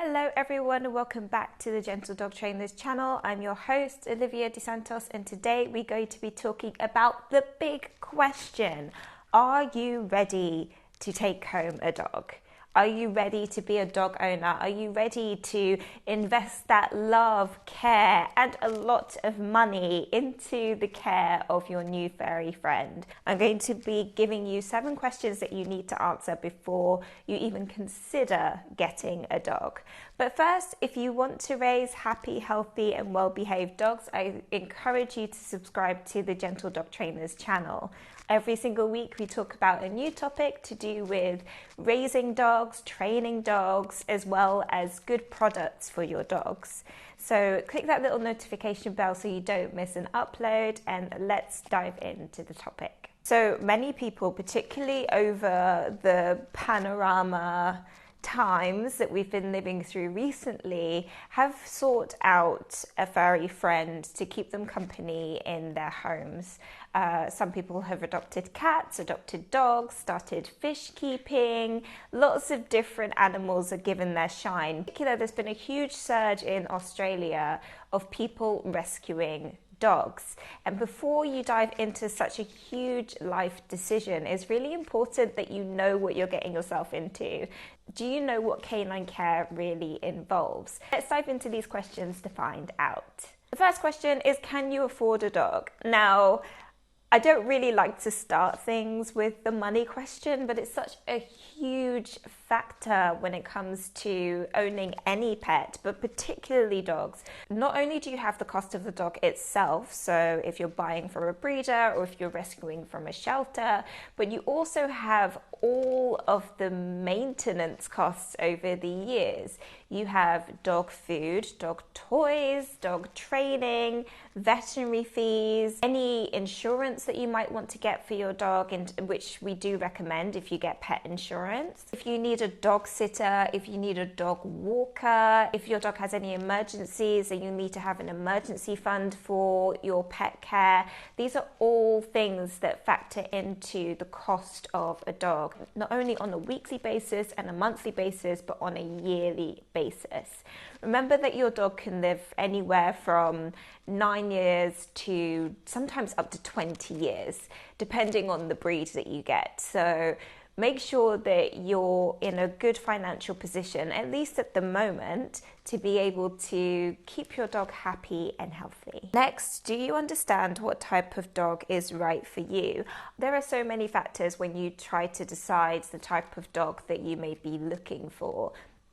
Hello everyone, welcome back to the Gentle Dog Trainers channel. I'm your host Olivia DeSantos, and today we're going to be talking about the big question. Are you ready to take home a dog? Are you ready to be a dog owner? Are you ready to invest that love, care, and a lot of money into the care of your new furry friend? I'm going to be giving you 7 questions that you need to answer before you even consider getting a dog. But first, if you want to raise happy, healthy, and well-behaved dogs, I encourage you to subscribe to the Gentle Dog Trainers channel. Every single week we talk about a new topic to do with raising dogs, training dogs, as well as good products for your dogs. So click that little notification bell so you don't miss an upload, and let's dive into the topic. So many people, particularly over the panorama times that we've been living through recently, have sought out a furry friend to keep them company in their homes. Some people have adopted cats, adopted dogs, started fish keeping. Lots of different animals are given their shine. In particular, there's been a huge surge in Australia of people rescuing dogs. And before you dive into such a huge life decision, it's really important that you know what you're getting yourself into. Do you know what canine care really involves? Let's dive into these questions to find out. The first question is, can you afford a dog? Now, I don't really like to start things with the money question, but it's such a huge factor when it comes to owning any pet, but particularly dogs. Not only do you have the cost of the dog itself, so if you're buying from a breeder or if you're rescuing from a shelter, but you also have all of the maintenance costs over the years. You have dog food, dog toys, dog training, veterinary fees, any insurance that you might want to get for your dog, and which we do recommend if you get pet insurance. If you need a dog sitter, if you need a dog walker, if your dog has any emergencies and you need to have an emergency fund for your pet care, these are all things that factor into the cost of a dog, not only on a weekly basis and a monthly basis, but on a yearly basis. Remember that your dog can live anywhere from 9 years to sometimes up to 20 years, depending on the breed that you get. So make sure that you're in a good financial position, at least at the moment, to be able to keep your dog happy and healthy. Next, do you understand what type of dog is right for you? There are so many factors when you try to decide the type of dog that you may be looking for.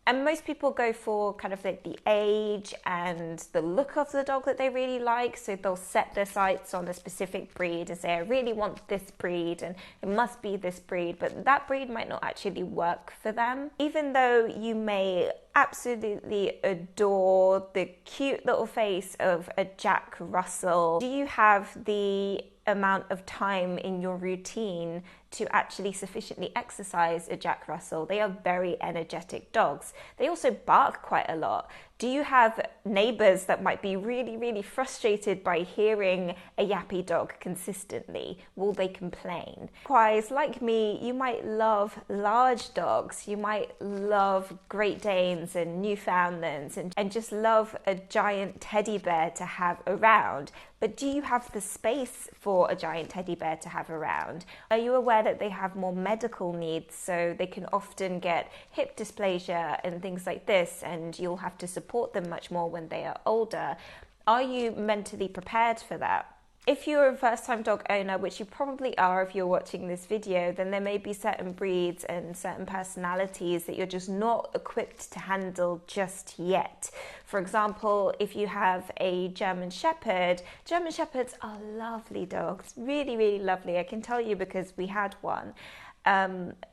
And most people go for kind of like the age and the look of the dog that they really like. So they'll set their sights on a specific breed and say, I really want this breed and it must be this breed. But that breed might not actually work for them. Even though you may absolutely adore the cute little face of a Jack Russell, do you have the amount of time in your routine to actually sufficiently exercise a Jack Russell? They are very energetic dogs. They also bark quite a lot. Do you have neighbors that might be really, really frustrated by hearing a yappy dog consistently? Will they complain? Likewise, like me, you might love large dogs. You might love Great Danes and Newfoundlands and just love a giant teddy bear to have around. But do you have the space for a giant teddy bear to have around? Are you aware that they have more medical needs, so they can often get hip dysplasia and things like this, and you'll have to support them much more when they are older? Are you mentally prepared for that? If you're a first-time dog owner, which you probably are if you're watching this video, then there may be certain breeds and certain personalities that you're just not equipped to handle just yet. For example, if you have a German Shepherd, German Shepherds are lovely dogs, really, really lovely. I can tell you because we had one.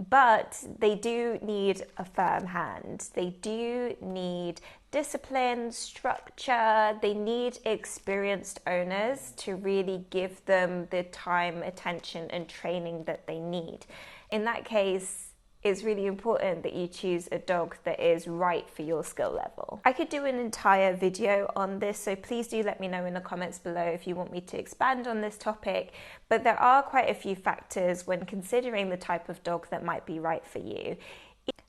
But they do need a firm hand. They do need discipline, structure. They need experienced owners to really give them the time, attention, and training that they need. In that case, it's really important that you choose a dog that is right for your skill level. I could do an entire video on this, so please do let me know in the comments below if you want me to expand on this topic, but there are quite a few factors when considering the type of dog that might be right for you.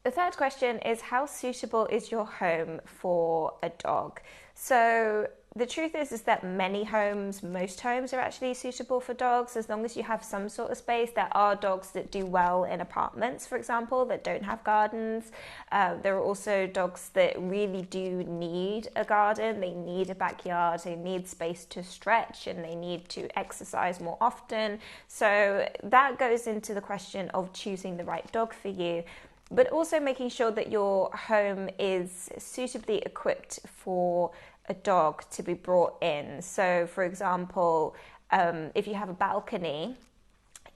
The third question is, how suitable is your home for a dog? So the truth is that most homes are actually suitable for dogs as long as you have some sort of space. There are dogs that do well in apartments, for example, that don't have gardens. There are also dogs that really do need a garden. They need a backyard, they need space to stretch, and they need to exercise more often. So that goes into the question of choosing the right dog for you, but also making sure that your home is suitably equipped for a dog to be brought in. So, for example, if you have a balcony,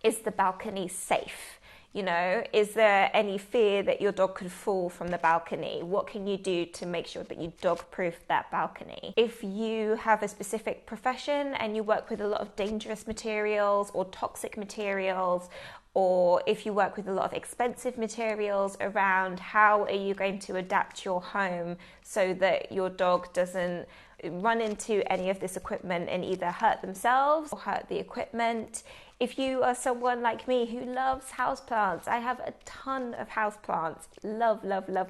is the balcony safe? You know, is there any fear that your dog could fall from the balcony? What can you do to make sure that you dog-proof that balcony? If you have a specific profession and you work with a lot of dangerous materials or toxic materials, or if you work with a lot of expensive materials around, how are you going to adapt your home so that your dog doesn't run into any of this equipment and either hurt themselves or hurt the equipment? If you are someone like me who loves houseplants, I have a ton of houseplants, love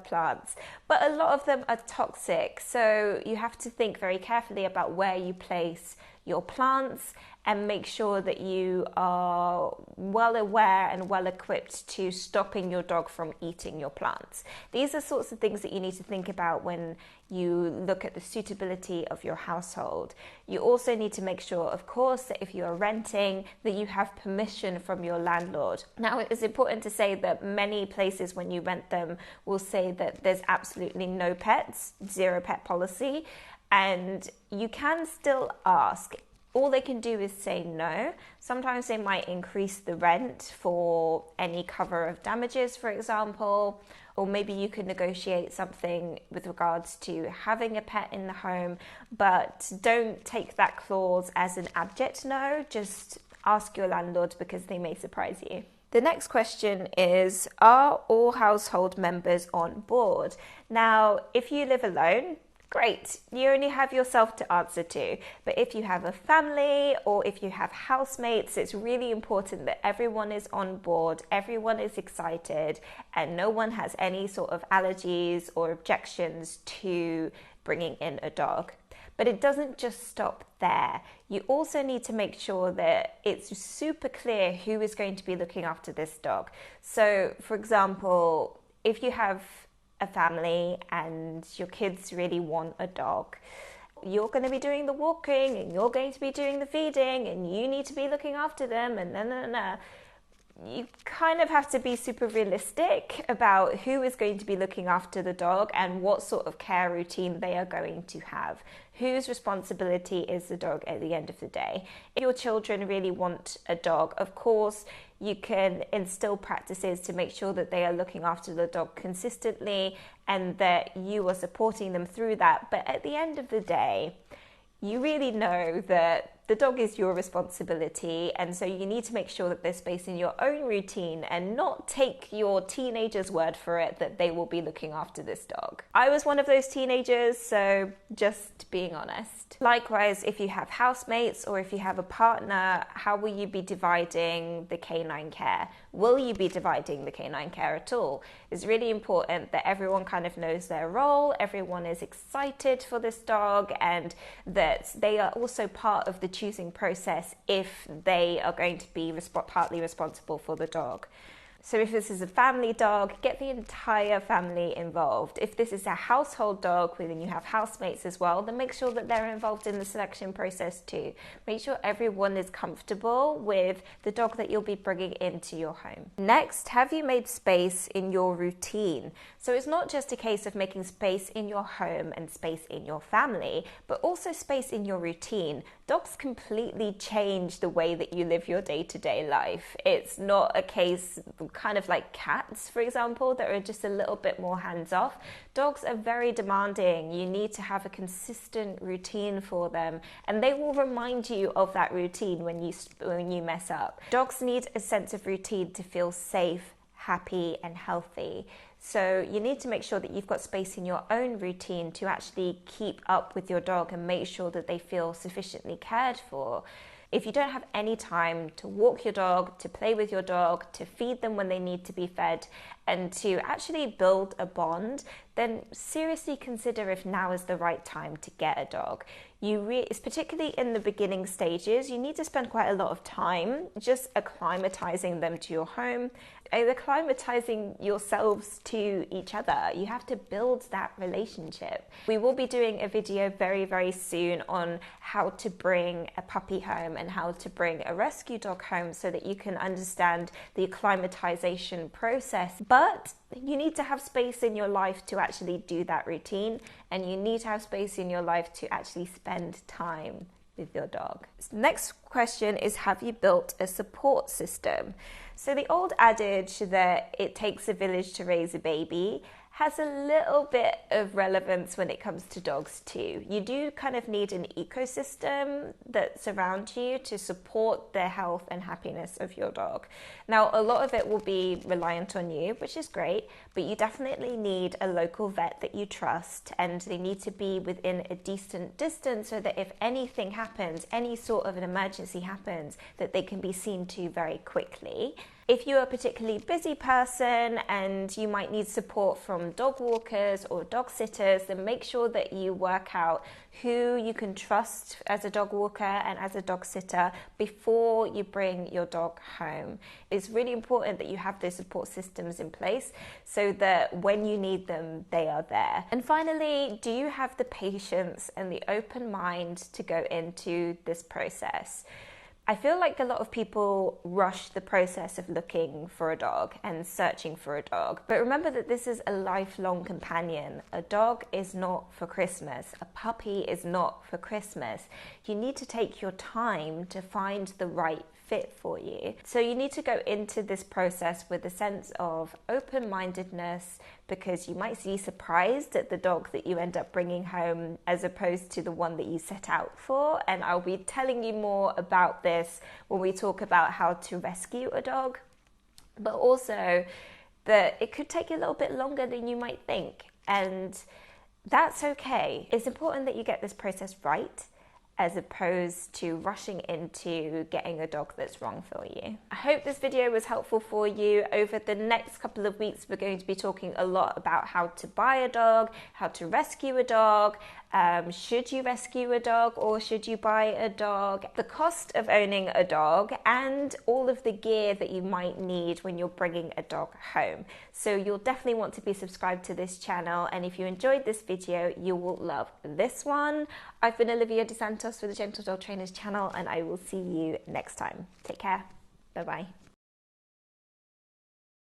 plants, but a lot of them are toxic. So you have to think very carefully about where you place your plants and make sure that you are well aware and well equipped to stopping your dog from eating your plants. These are sorts of things that you need to think about when you look at the suitability of your household. You also need to make sure, of course, that if you are renting, that you have permission from your landlord. Now, it's important to say that many places when you rent them will say that there's absolutely no pets, zero pet policy, and you can still ask. All they can do is say no. Sometimes they might increase the rent for any cover of damages, for example, or maybe you could negotiate something with regards to having a pet in the home, but don't take that clause as an abject no. Just ask your landlord because they may surprise you. The next question is, are all household members on board? Now, if you live alone, great, you only have yourself to answer to. But if you have a family or if you have housemates, it's really important that everyone is on board, everyone is excited, and no one has any sort of allergies or objections to bringing in a dog. But it doesn't just stop there. You also need to make sure that it's super clear who is going to be looking after this dog. So, for example, if you have a family and your kids really want a dog, you're going to be doing the walking and you're going to be doing the feeding and you need to be looking after them and you kind of have to be super realistic about who is going to be looking after the dog and what sort of care routine they are going to have. Whose responsibility is the dog at the end of the day? If your children really want a dog, of course, you can instill practices to make sure that they are looking after the dog consistently and that you are supporting them through that. But at the end of the day, you really know that the dog is your responsibility, and so you need to make sure that there's space in your own routine and not take your teenager's word for it that they will be looking after this dog. I was one of those teenagers, so just being honest. Likewise, if you have housemates or if you have a partner, how will you be dividing the canine care? Will you be dividing the canine care at all? It's really important that everyone kind of knows their role, everyone is excited for this dog, and that they are also part of the choosing process if they are going to be partly responsible for the dog. So if this is a family dog, get the entire family involved. If this is a household dog, wherein you have housemates as well, then make sure that they're involved in the selection process too. Make sure everyone is comfortable with the dog that you'll be bringing into your home. Next, have you made space in your routine? So it's not just a case of making space in your home and space in your family, but also space in your routine. Dogs completely change the way that you live your day-to-day life. It's not a case kind of like cats, for example, that are just a little bit more hands-off. Dogs are very demanding. You need to have a consistent routine for them, and they will remind you of that routine when you mess up. Dogs need a sense of routine to feel safe, happy, and healthy. So you need to make sure that you've got space in your own routine to actually keep up with your dog and make sure that they feel sufficiently cared for. If you don't have any time to walk your dog, to play with your dog, to feed them when they need to be fed, and to actually build a bond, then seriously consider if now is the right time to get a dog. It's particularly in the beginning stages, you need to spend quite a lot of time just acclimatizing them to your home, acclimatizing yourselves to each other. You have to build that relationship. We will be doing a video very, very soon on how to bring a puppy home and how to bring a rescue dog home so that you can understand the acclimatization process. But you need to have space in your life to actually do that routine, and you need to have space in your life to actually spend time with your dog. Next question is, have you built a support system? So the old adage that it takes a village to raise a baby has a little bit of relevance when it comes to dogs too. You do kind of need an ecosystem that surrounds you to support the health and happiness of your dog. Now, a lot of it will be reliant on you, which is great, but you definitely need a local vet that you trust, and they need to be within a decent distance so that if anything happens, any sort of an emergency happens, that they can be seen to very quickly. If you're a particularly busy person and you might need support from dog walkers or dog sitters, then make sure that you work out who you can trust as a dog walker and as a dog sitter before you bring your dog home. It's really important that you have those support systems in place so that when you need them, they are there. And finally, do you have the patience and the open mind to go into this process? I feel like a lot of people rush the process of looking for a dog and searching for a dog. But remember that this is a lifelong companion. A dog is not for Christmas. A puppy is not for Christmas. You need to take your time to find the right fit for you. So you need to go into this process with a sense of open-mindedness, because you might be surprised at the dog that you end up bringing home as opposed to the one that you set out for. And I'll be telling you more about this when we talk about how to rescue a dog, but also that it could take a little bit longer than you might think. And that's okay. It's important that you get this process right, as opposed to rushing into getting a dog that's wrong for you. I hope this video was helpful for you. Over the next couple of weeks, we're going to be talking a lot about how to buy a dog, how to rescue a dog, should you rescue a dog or should you buy a dog, the cost of owning a dog, and all of the gear that you might need when you're bringing a dog home. So you'll definitely want to be subscribed to this channel, and if you enjoyed this video, you will love this one. I've been Olivia DeSantos for the Gentle Dog Trainers channel, and I will see you next time. Take care. Bye-bye.